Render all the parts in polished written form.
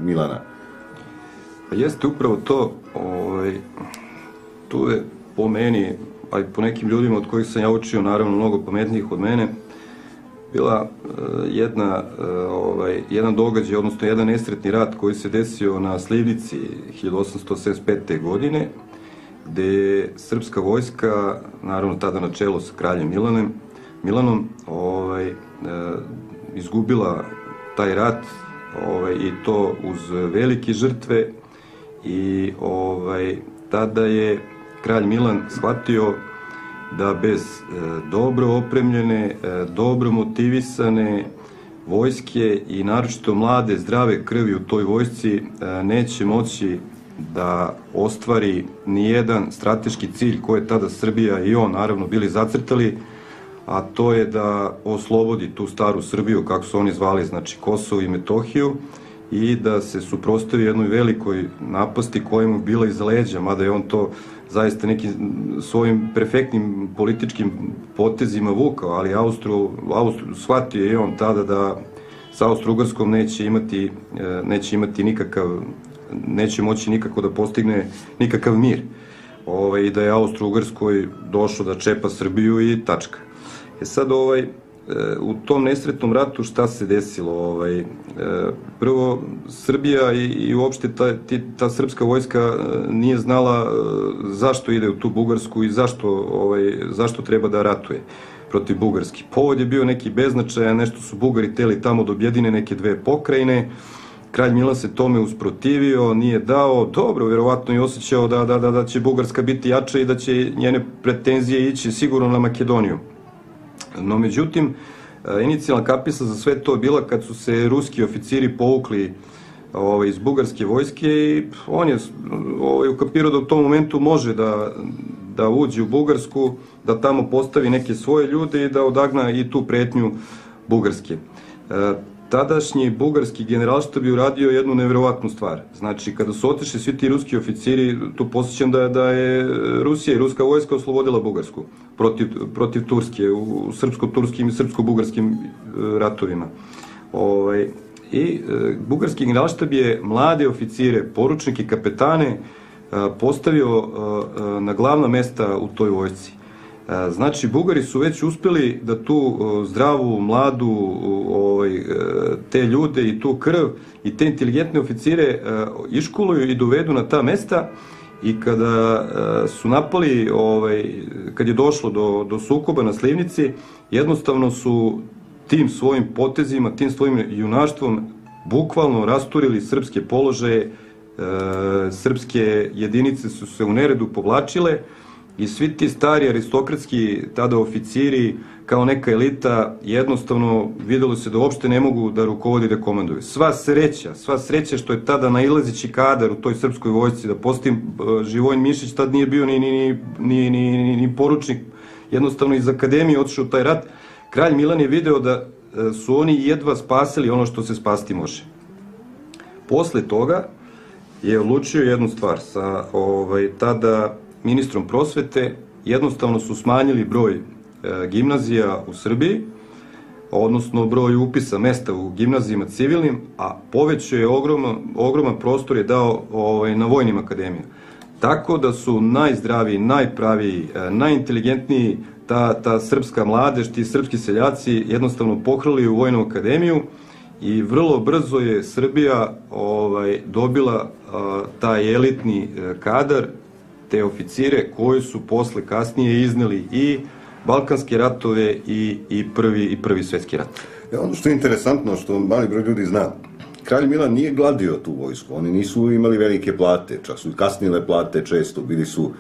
Milana. Pa jeste upravo to, tu je po meni, a i po nekim ljudima od kojih sam ja učio, naravno mnogo pametnijih od mene, bila jedan događaj, odnosno jedan nesretni rat koji se desio na Slivnici 1875. godine, gde je srpska vojska, naravno tada na čelu sa kraljem Milanom, izgubila taj rat i to uz velike žrtve i tada je kralj Milan shvatio da bez dobro opremljene, dobro motivisane vojske i naročito mlade, zdrave krvi u toj vojsci neće moći da ostvari nijedan strateški cilj koje je tada Srbija i on naravno bili zacrtali, a to je da oslobodi tu staru Srbiju, kako su oni zvali, znači Kosovo i Metohiju, i da se suprotstavi jednoj velikoj napasti koja mu bila iza leđa, mada je on to zaista nekim svojim perfektnim političkim potezima vukao, ali shvatio je on tada da sa Austro-Ugarskom neće moći nikako da postigne nikakav mir, i da je Austro-Ugarskoj došlo da čepa Srbiju i tačka. Sad, u tom nesretnom ratu šta se desilo? Prvo, Srbija i uopšte ta srpska vojska nije znala zašto ide u tu Bugarsku i zašto treba da ratuje protiv Bugarski. Povod je bio neki beznačajan, nešto su Bugari teli tamo da objedine neke dve pokrajine, kralj Milan se tome usprotivio, nije dao, dobro, verovatno je osjećao da će Bugarska biti jača i da će njene pretenzije ići sigurno na Makedoniju. No, međutim, inicijalna kapisa za sve to je bila kad su se ruski oficiri povukli iz bugarske vojske i on je ukapirao da u tom momentu može da uđe u Bugarsku, da tamo postavi neke svoje ljude i da odagna i tu pretnju Bugarske. Tadašnji bugarski generalštab je uradio jednu neverovatnu stvar. Znači, kada su otišli svi ti ruski oficiri, tu posjećam da je Rusija i ruska vojska oslobodila Bugarsku protiv Turske u srpsko-turskim i srpsko-bugarskim ratovima. I bugarski generalštab je mlade oficire, poručnike, kapetane postavio na glavna mesta u toj vojsci. Znači, Bugari su već uspeli da tu zdravu, mladu, te ljude i tu krv i te inteligentne oficire iškoluju i dovedu na ta mesta i kada su napali, kad je došlo do sukoba na Slivnici, jednostavno su tim svojim potezima, tim svojim junaštvom bukvalno rasturili srpske položaje, srpske jedinice su se u neredu povlačile i svi ti stari aristokratski tada oficiri kao neka elita jednostavno videlo se da uopšte ne mogu da rukovodi, da komanduju. Sva sreća što je tada nailazeći kadar u toj srpskoj vojsci, da postoji Živojin Mišić, tad nije bio ni poručnik, jednostavno iz akademije otišao u taj rat. Kralj Milan je video da su oni jedva spasili ono što se spasti može. Posle toga je odlučio jednu stvar sa tada ministrom prosvete, jednostavno su smanjili broj gimnazija u Srbiji, odnosno broj upisa mesta u gimnazijama civilnim, a povećao je ogroman prostor je dao na vojnim akademijama. Tako da su najzdraviji, najpraviji, najinteligentniji ta srpska mladež, ti srpski seljaci jednostavno pohrlili u vojnu akademiju i vrlo brzo je Srbija dobila taj elitni kadar, te oficire koji su posle kasnije izneli i Balkanske ratove i prvi svetski rat. Ono što je interesantno, što mali broj ljudi zna, kralj Milan nije gladio tu vojsku, oni nisu imali velike plate, čak su kasnile plate često, bili su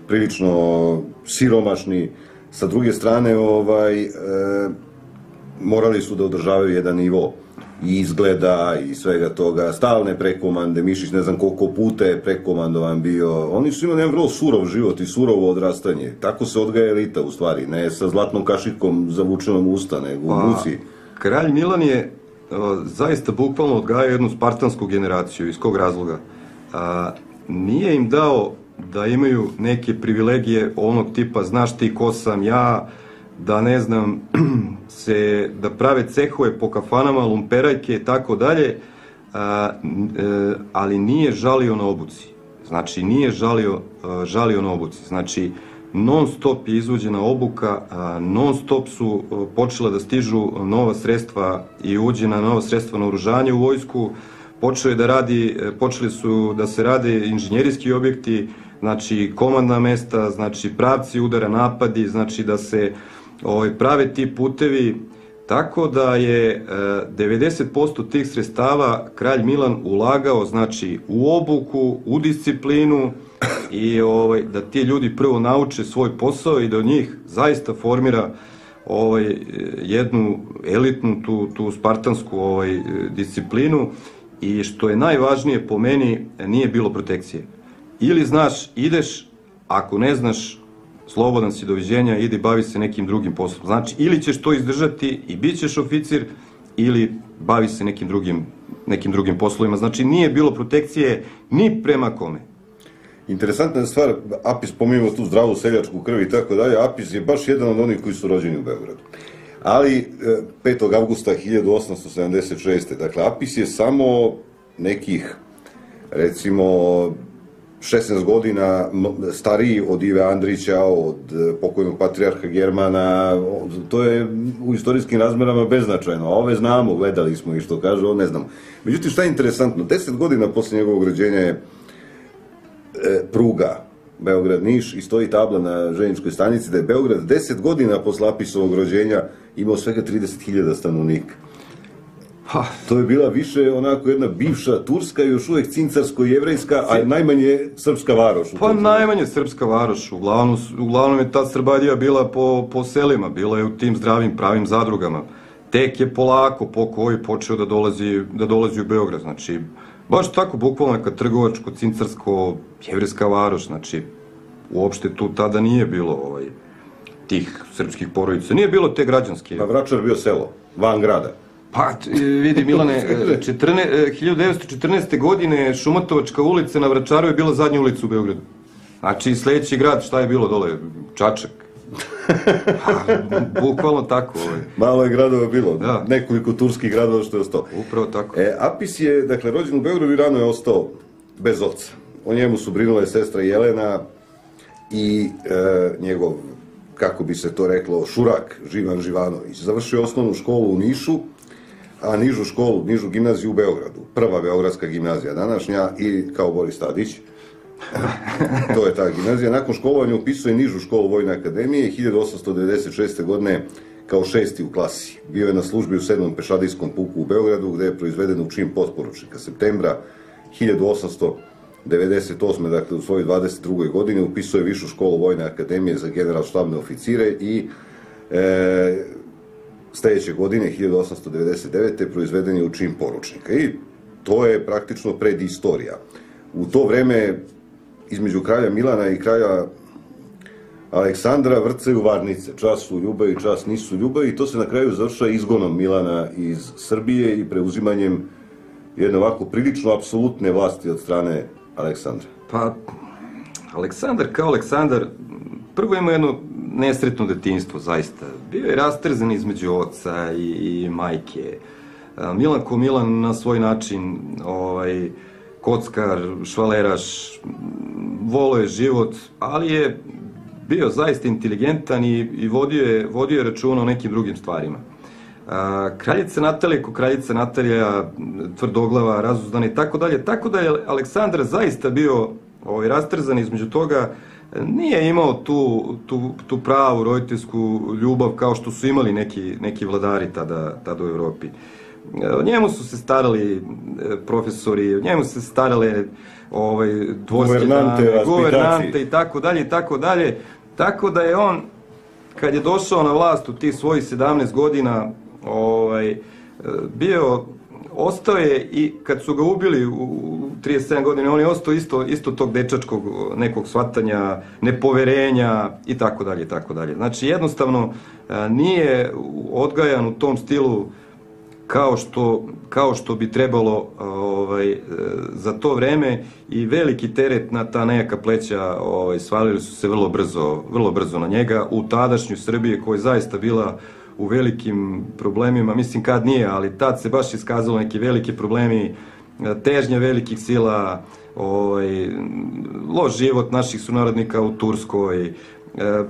prilično siromašni, sa druge strane morali su da održavaju jedan nivo i izgleda i svega toga, stalne prekomande, Mišić ne znam koliko puta je prekomandovan bio, oni su imali jedan vrlo surov život i surovo odrastanje, tako se odgaja elita u stvari, ne sa zlatnom kašikom zavučenom usta, nego u muci. Kralj Milan je zaista bukvalno odgajao jednu spartansku generaciju, iz kog razloga? Nije im dao da imaju neke privilegije onog tipa, znaš ti ko sam ja, da ne znam, da prave cehove po kafanama, lumperajke i tako dalje, ali nije žalio na obuci. Znači, nije žalio na obuci. Znači, non stop je izvođena obuka, non stop su počela da stižu nova sredstva i uđena nova sredstva na oružanje u vojsku, počeli su da se rade inženjerijski objekti, znači komandna mesta, znači pravci udara, napadi, znači da se prave ti putevi, tako da je 90% tih sredstava kralj Milan ulagao, znači, u obuku, u disciplinu i da ti ljudi prvo nauče svoj posao i da od njih zaista formira jednu elitnu, tu spartansku disciplinu i što je najvažnije po meni, nije bilo protekcije. Ili znaš, ideš, ako ne znaš, slobodan si, doviđenja, idi bavi se nekim drugim poslom. Znači, ili ćeš to izdržati i bit ćeš oficir, ili bavi se nekim drugim poslovima. Znači, nije bilo protekcije ni prema kome. Interesantna je stvar, Apis, pominjamo tu zdravu seljačku krv i tako dalje, Apis je baš jedan od onih koji su rođeni u Beogradu. Ali 5. avgusta 1876. Dakle, Apis je samo nekih, recimo, 16 godina stariji od Ive Andrića, od pokojnog patrijarha Germana, to je u istorijskim razmerama beznačajno, a ove znamo, gledali smo i što kaže, on ne znamo. Međutim, šta je interesantno, 10 godina posle njegovog rođenja je pruga Beograd-Niš i stoji tabla na željezničkoj stanici da je Beograd 10 godina posle Apisovog rođenja imao svega 30.000 stanovnika. To je bila više onako jedna bivša turska i još uvek cincarsko-jevrejska, a najmanje srpska varoš. Pa najmanje srpska varoš, uglavnom je ta Srbadija bila po selima, bila je u tim zdravim pravim zadrugama. Tek je polako po koji počeo da dolazi u Beograd, znači baš tako, bukvalno neka trgovačko, cincarsko, jevrejska varoš, znači uopšte tu tada nije bilo tih srpskih porodica, nije bilo te građanske. Pa Vračar bio selo, van grada. Pa, vidi Milane, 1914. godine Šumatovačka ulica na Vračaru je bila zadnja ulica u Beogradu. Znači, sledeći grad, šta je bilo dole? Čačak. Bukvalno tako. Malo je gradova bilo, nekoliko turskih gradova što je ostao. Upravo tako. Apis je, dakle, rođen u Beogradu i rano je ostao bez oca. O njemu su brinule sestra Jelena i njegov, kako bi se to reklo, šurak Živan Živanović. Završio osnovnu školu u Nišu, a nižu gimnaziju u Beogradu. Prva beogradska gimnazija današnja i kao Boris Tadić. To je ta gimnazija. Nakon školovanja upisuje nižu školu Vojne akademije 1896. godine kao 6. u klasi. Bio je na službi u 7. pešadijskom puku u Beogradu, gde je proizveden u čin potporučnika. Septembra 1898. dakle u svojoj 22. godini upisuje Višu školu Vojne akademije za generalštabne oficire i sledeće godine, 1899. proizveden je u čin poručnika. I to je praktično predistorija. U to vreme, između kralja Milana i kralja Aleksandra vrcaju varnice. Čas su ljubavi, čas nisu ljubavi i to se na kraju završava izgonom Milana iz Srbije i preuzimanjem jedne ovako prilično apsolutne vlasti od strane Aleksandra. Pa, Aleksandar kao Aleksandar prvo ima jedno nesretno detinjstvo, zaista. Bio je rastrzan između oca i majke. Milan ko Milan na svoj način, kockar, švaleraš, voleo je život, ali je bio zaista inteligentan i vodio je računa o nekim drugim stvarima. Kraljica Natalija ko kraljica Natalija, tvrdoglava, razuzdana i tako dalje, tako da je Aleksandar zaista bio rastrzan između toga, nije imao tu pravu roditeljsku ljubav kao što su imali neki vladari tada u Evropi. O njemu su se starali profesori, o njemu su se starale dvorske dame, guvernante i tako dalje, tako da je on, kad je došao na vlast u tih svojih 17 godina, ostao je i kad su ga ubili u 37 godina, on je ostao isto tog dečačkog nekog shvatanja, nepoverenja i tako dalje. Znači, jednostavno, nije odgajan u tom stilu kao što bi trebalo za to vreme i veliki teret na ta nejaka pleća svalili su se vrlo brzo na njega u tadašnju Srbiji koja je zaista bila u velikim problemima, mislim kad nije, ali tad se baš iskazalo neki veliki problemi težnja velikih sila, loš život naših sunarodnika u Turskoj,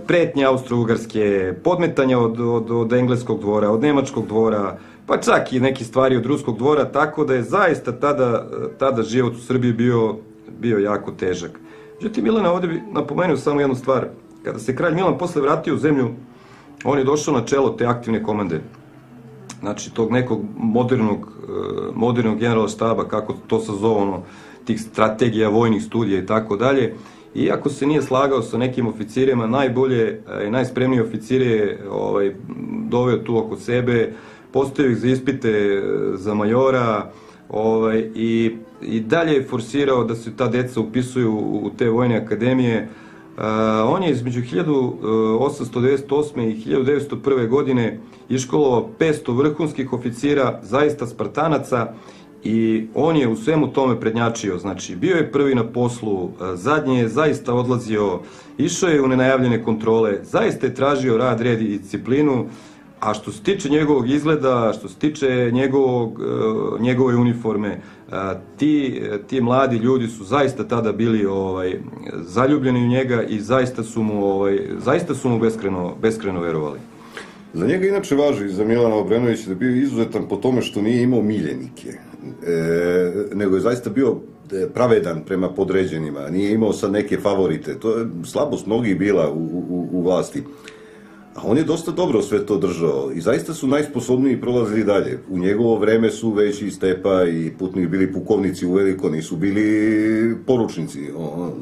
pretnje Austro-Ugarske, podmetanja od engleskog dvora, od nemačkog dvora, pa čak i neki stvari od ruskog dvora, tako da je zaista tada život u Srbiji bio jako težak. Međutim, Milane, ovdje bi napomenuo samo jednu stvar. Kada se kralj Milan posle vratio u zemlju, on je došao na čelo te aktivne komande. Znači, tog nekog modernog generala štaba, kako to se zove, tih strategija, vojnih studija i tako dalje. Iako se nije slagao sa nekim oficirima, najbolje i najspremnije oficire je doveo tu oko sebe, postavio ih za ispite za majora, i dalje je forsirao da se ta deca upisuju u te vojne akademije. On je između 1898. i 1901. godine iškolovao 500 vrhunskih oficira, zaista Spartanaca, i on je u svemu tome prednjačio. Znači, bio je prvi na poslu, zadnji je zaista odlazio, išao je u nenajavljene kontrole, zaista je tražio rad, red i disciplinu. A što se tiče njegovog izgleda, što se tiče njegove uniforme, ti mladi ljudi su zaista tada bili zaljubljeni u njega i zaista su mu beskreno verovali. Za njega inače važi, za Milana Obrenovića, da je bio izuzetan po tome što nije imao miljenike, nego je zaista bio pravedan prema podređenima, nije imao sad neke favorite. To je slabost mnogih bila u vlasti. A on je dosta dobro sve to držao i zaista su najsposobniji prolazili dalje. U njegovo vreme su već i Stepa i Putnik bili pukovnici uveliko, nisu bili poručnici.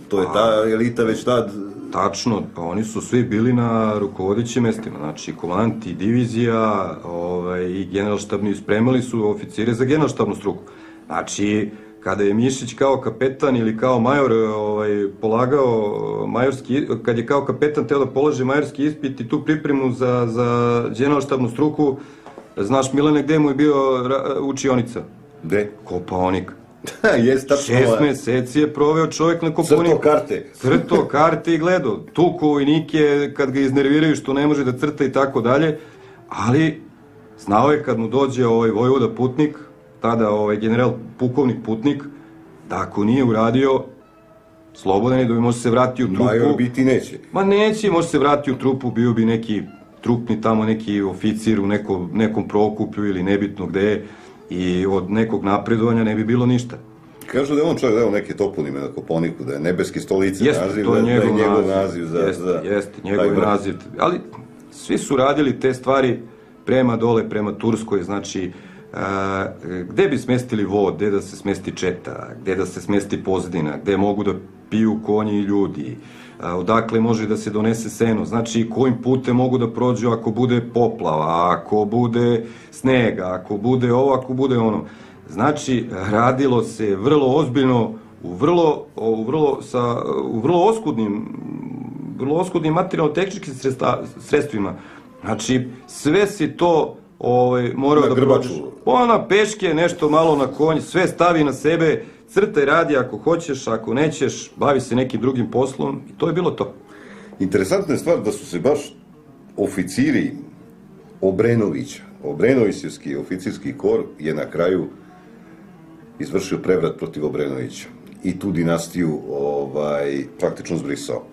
To je ta elita već tad... Tačno, pa oni su svi bili na rukovodećim mestima, znači komandanti divizija i generalštabni, spremali su oficire za generalštabnu struku. Znači, kada je Mišić kao kapetan ili kao major polagao majorski, kad je kao kapetan teo da položi majorski ispit i tu pripremu za generalštabnu struku, znaš, Milane, gde mu je bio učionica? Gde? Kopaonik. 6 meseci je proveo čovjek na Kopaoniku. Crto karte. Crto karte i gledao. Tuko vojnike kad ga iznerviraju što ne može da crta i tako dalje, ali znao je kad mu dođe vojvoda Putnik, tada general pukovnik Putnik, da ako nije uradio, slobodan je da bi može se vratiti u trupu. Major biti neće. Ma neće, može se vratiti u trupu, bio bi neki trupni tamo, neki oficir u nekom Prokuplju ili nebitno gde, i od nekog napredovanja ne bi bilo ništa. Kažu da je on čak dao neke toponime na Kopaoniku, da je Nebeski stolice naziv, da je njegov naziv za... Jeste, njegov naziv. Ali svi su radili te stvari prema dole, prema Turskoj, znači gde bi smestili vod, gde da se smesti četa, gde da se smesti pozadina, gde mogu da piju konji i ljudi, odakle može da se donese seno, znači kojim putem mogu da prođu ako bude poplava, ako bude snega, ako bude ovo, ako bude ono. Znači, radilo se vrlo ozbiljno, u vrlo oskudnim materijalno-tehničkim sredstvima. Znači, sve si to morao da prođeš. Na peške, nešto malo na konj, sve stavi na sebe, crtaj, radi ako hoćeš, ako nećeš, bavi se nekim drugim poslom i to je bilo to. Interesantna je stvar da su se baš oficiri Obrenovića, Obrenovićevski oficirski kor je na kraju izvršio prevrat protiv Obrenovića i tu dinastiju praktično zbrisao.